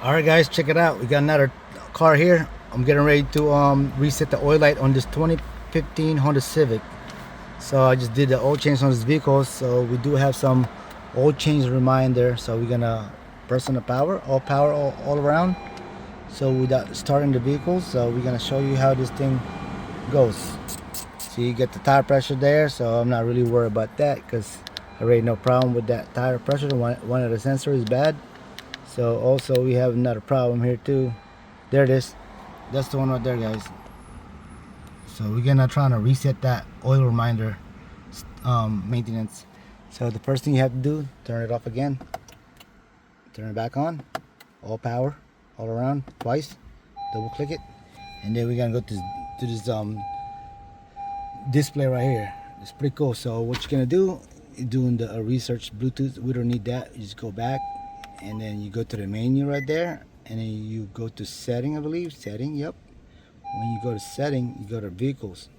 Alright guys, check it out. We got another car here. I'm getting ready to reset the oil light on this 2015 Honda Civic. So I just did the oil change on this vehicle. So we do have some oil change reminder. So we're gonna press on the power all around. So without starting the vehicle, so we're gonna show you how this thing goes. So you get the tire pressure there. So I'm not really worried about that because I already no problem with that tire pressure. One of the sensors is bad. So also we have another problem here too. There it is. That's the one right there, guys. So we're gonna try to reset that oil reminder maintenance. So the first thing you have to do, turn it off again, turn it back on, all power, all around, twice, double click it, and then we're gonna go to this display right here. It's pretty cool. So what you're gonna do, you're doing the research Bluetooth. We don't need that. You just go back, and then you go to the menu right there, and then you go to setting, I believe. Setting, yep. When you go to setting, you go to vehicles.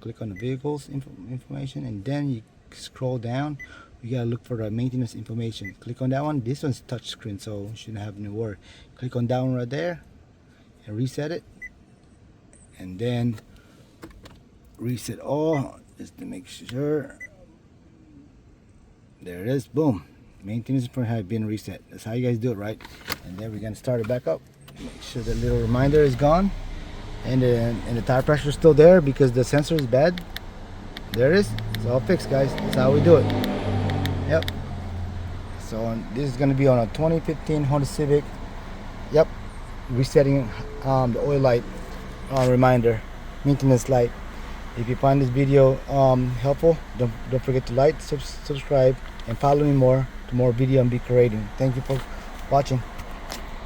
Click on the vehicles information, and then you scroll down. You gotta look for the maintenance information. Click on that one. This one's touch screen, so you shouldn't have any worry. Click on that one right there and reset it, and then reset all just to make sure. There it is. Boom. Maintenance has been reset. That's how you guys do it, right? And then we're gonna start it back up. Make sure the little reminder is gone, and the tire pressure is still there because the sensor is bad. There it is. It's all fixed, guys. That's how we do it. Yep. So this is gonna be on a 2015 Honda Civic. Yep. Resetting the oil light reminder, maintenance light. If you find this video helpful, don't forget to like, subscribe, and follow me more video and be creating. Thank you for watching.